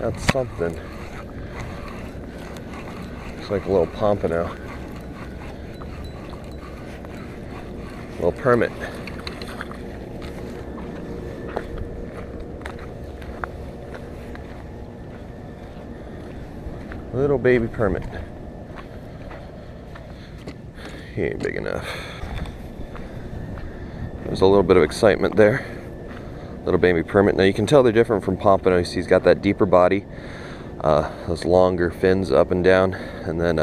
That's something. Looks like a little pompano. Little permit. Little baby permit. He ain't big enough. There's a little bit of excitement there. Little baby permit. Now you can tell they're different from pompano. You see he's got that deeper body, those longer fins up and down, and then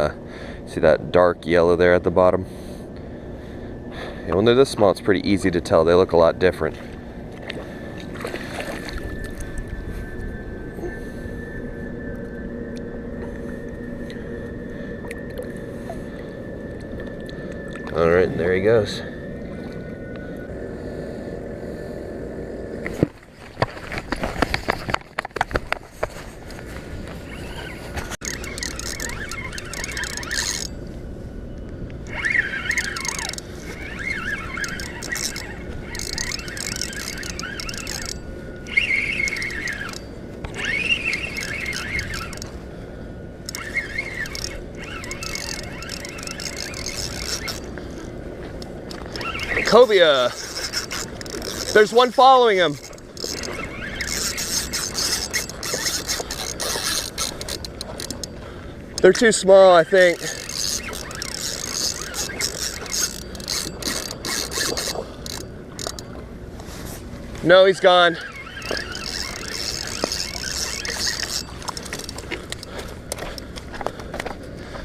see that dark yellow there at the bottom. And when they're this small, it's pretty easy to tell. They look a lot different. All right, there he goes. Cobia. There's one following him. They're too small, I think. No, he's gone.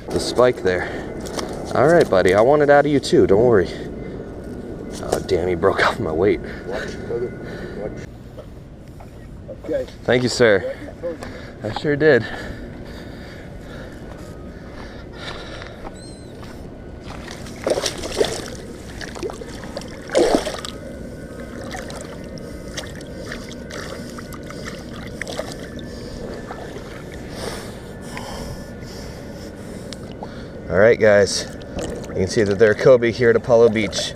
The spike there. All right, buddy. I want it out of you too. Don't worry. Oh, damn, he broke off my weight. Okay. Thank you, sir. I sure did. All right, guys. You can see that there are cobia here at Apollo Beach.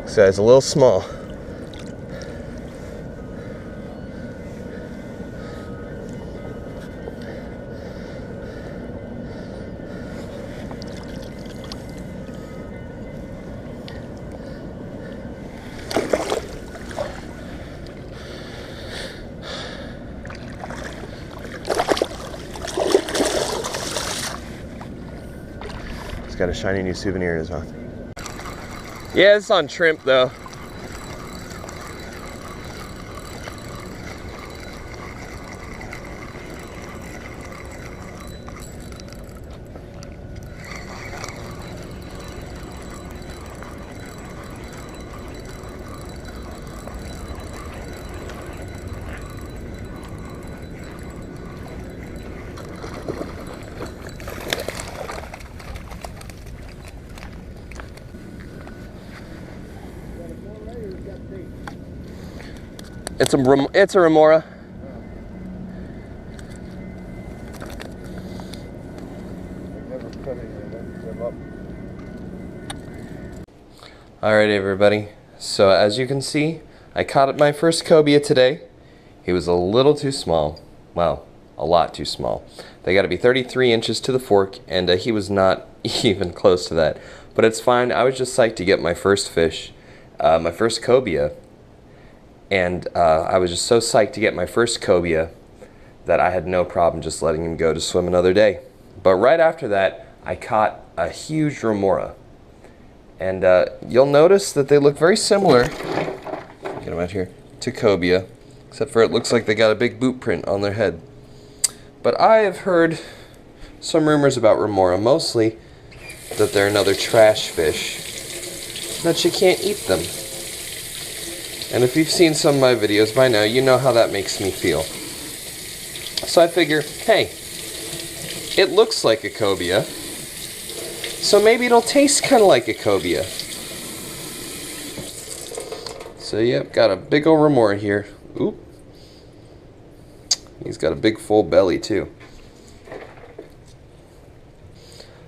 This guy's a little small. He's got a shiny new souvenir in his mouth. Yeah, it's on shrimp though. It's a Remora. All right, everybody. So as you can see, I caught my first cobia today. He was a little too small. Well, a lot too small. They got to be 33 inches to the fork, and he was not even close to that. But it's fine. I was just psyched to get my first fish, my first cobia. And I was just so psyched to get my first cobia that I had no problem just letting him go to swim another day. But right after that, I caught a huge Remora. And you'll notice that they look very similar, get them out here, to cobia, except for it looks like they got a big boot print on their head. But I have heard some rumors about Remora, mostly that they're another trash fish, that you can't eat them. And if you've seen some of my videos by now, you know how that makes me feel. So I figure, hey, it looks like a cobia, so maybe it'll taste kind of like a cobia. So yep, got a big old Remora here. Oop. He's got a big full belly too.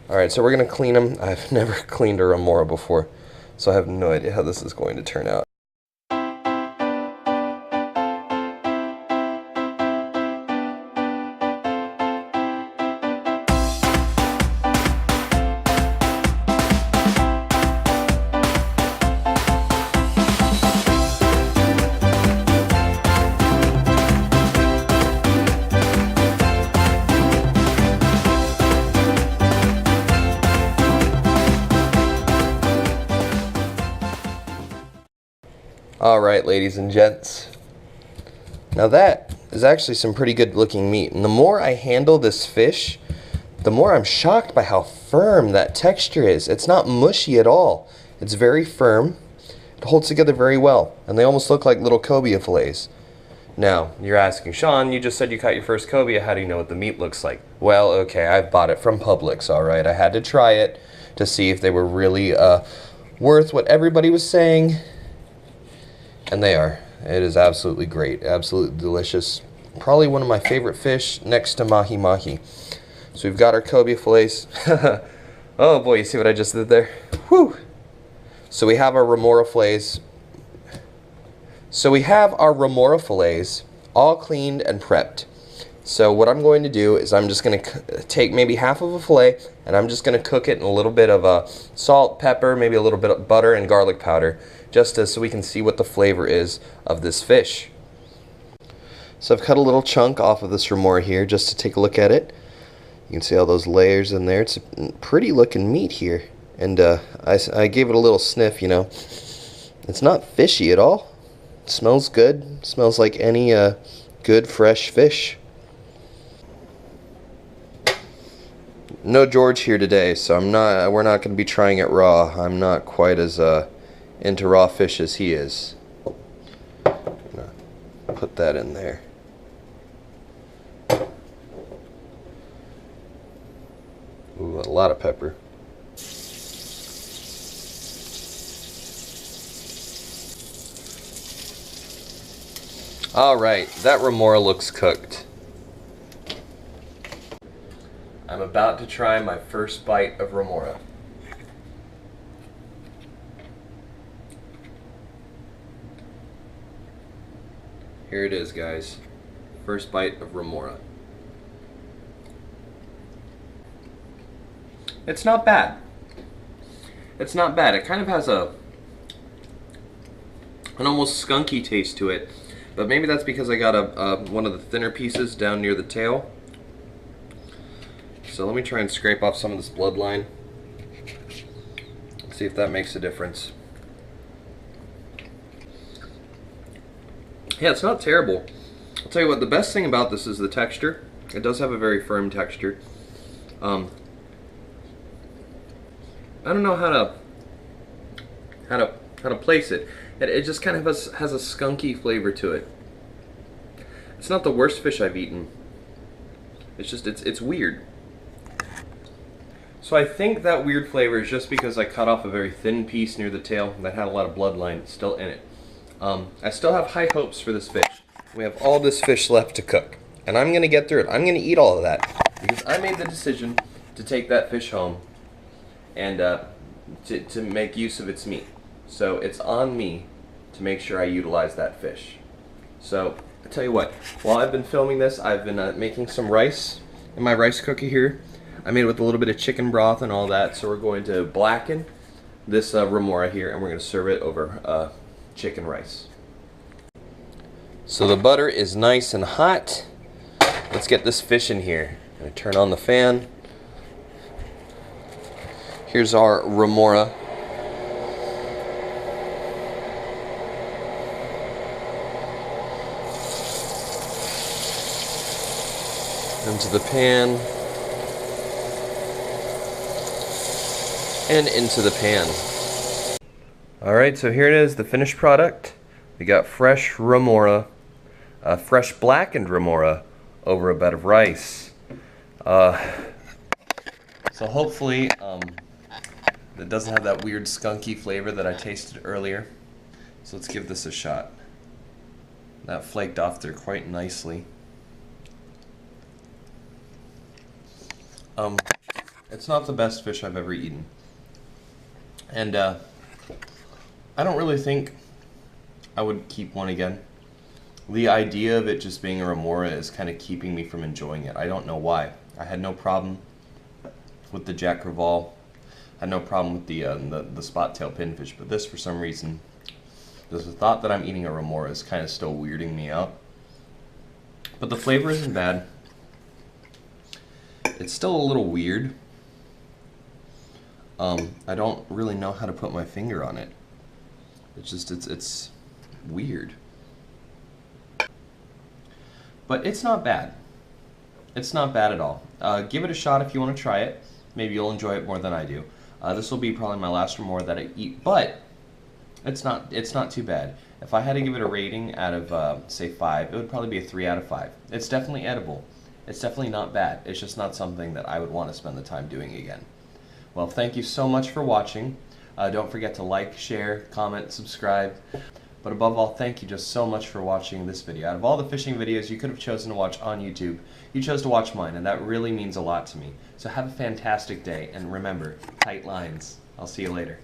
Alright, so we're going to clean him. I've never cleaned a Remora before, so I have no idea how this is going to turn out. Alright, ladies and gents. Now that is actually some pretty good looking meat. And the more I handle this fish, the more I'm shocked by how firm that texture is. It's not mushy at all. It's very firm. It holds together very well. And they almost look like little cobia fillets. Now, you're asking, Sean, you just said you caught your first cobia. How do you know what the meat looks like? Well, okay, I bought it from Publix, alright? I had to try it to see if they were really worth what everybody was saying. And they are. It is absolutely great. Absolutely delicious. Probably one of my favorite fish next to mahi-mahi. So we've got our cobia fillets. Oh boy, you see what I just did there? Whew! So we have our Remora fillets. All cleaned and prepped. So what I'm going to do is I'm just going to take maybe half of a fillet and I'm just going to cook it in a little bit of salt, pepper, maybe a little bit of butter and garlic powder, just so we can see what the flavor is of this fish. So I've cut a little chunk off of this remora here just to take a look at it. You can see all those layers in there. It's a pretty looking meat here. And I gave it a little sniff, you know. It's not fishy at all. It smells good. It smells like any good fresh fish. No George here today, so we're not going to be trying it raw. I'm not quite as into raw fish as he is. Put that in there. Ooh, a lot of pepper. Alright, that remora looks cooked. I'm about to try my first bite of remora. Here it is, guys. First bite of remora. It's not bad. It's not bad. It kind of has an almost skunky taste to it, but maybe that's because I got one of the thinner pieces down near the tail. So let me try and scrape off some of this bloodline. See if that makes a difference. Yeah, it's not terrible. I'll tell you what, the best thing about this is the texture. It does have a very firm texture. I don't know how to place it. It just kind of has a skunky flavor to it. It's not the worst fish I've eaten. It's just it's weird. So I think that weird flavor is just because I cut off a very thin piece near the tail that had a lot of bloodline still in it. I still have high hopes for this fish. We have all this fish left to cook, and I'm gonna get through it. I'm gonna eat all of that because I made the decision to take that fish home and to make use of its meat. So it's on me to make sure I utilize that fish. So I tell you what, while I've been filming this, I've been making some rice in my rice cooker here. I made it with a little bit of chicken broth and all that. So we're going to blacken this remora here, and we're going to serve it over chicken rice. So the butter is nice and hot. Let's get this fish in here. I'm going to turn on the fan. Here's our remora. Into the pan. And into the pan. Alright, so here it is, the finished product. We got fresh remora, fresh blackened remora over a bed of rice. So hopefully it doesn't have that weird skunky flavor that I tasted earlier. So let's give this a shot. That flaked off there quite nicely. It's not the best fish I've ever eaten. And I don't really think I would keep one again. The idea of it just being a remora is kind of keeping me from enjoying it. I don't know why. I had no problem with the Jack Crevalle. I had no problem with the spot-tail pinfish, but this, for some reason, the thought that I'm eating a remora is kind of still weirding me out. But the flavor isn't bad. It's still a little weird. I don't really know how to put my finger on it. It's just, it's weird. But it's not bad. It's not bad at all. Give it a shot if you want to try it. Maybe you'll enjoy it more than I do. This will be probably my last Remora that I eat, but it's not too bad. If I had to give it a rating out of, say, 5, it would probably be a 3 out of 5. It's definitely edible. It's definitely not bad. It's just not something that I would want to spend the time doing again. Well, thank you so much for watching. Don't forget to like, share, comment, subscribe. But above all, thank you just so much for watching this video. Out of all the fishing videos you could have chosen to watch on YouTube, you chose to watch mine, and that really means a lot to me. So have a fantastic day, and remember, tight lines. I'll see you later.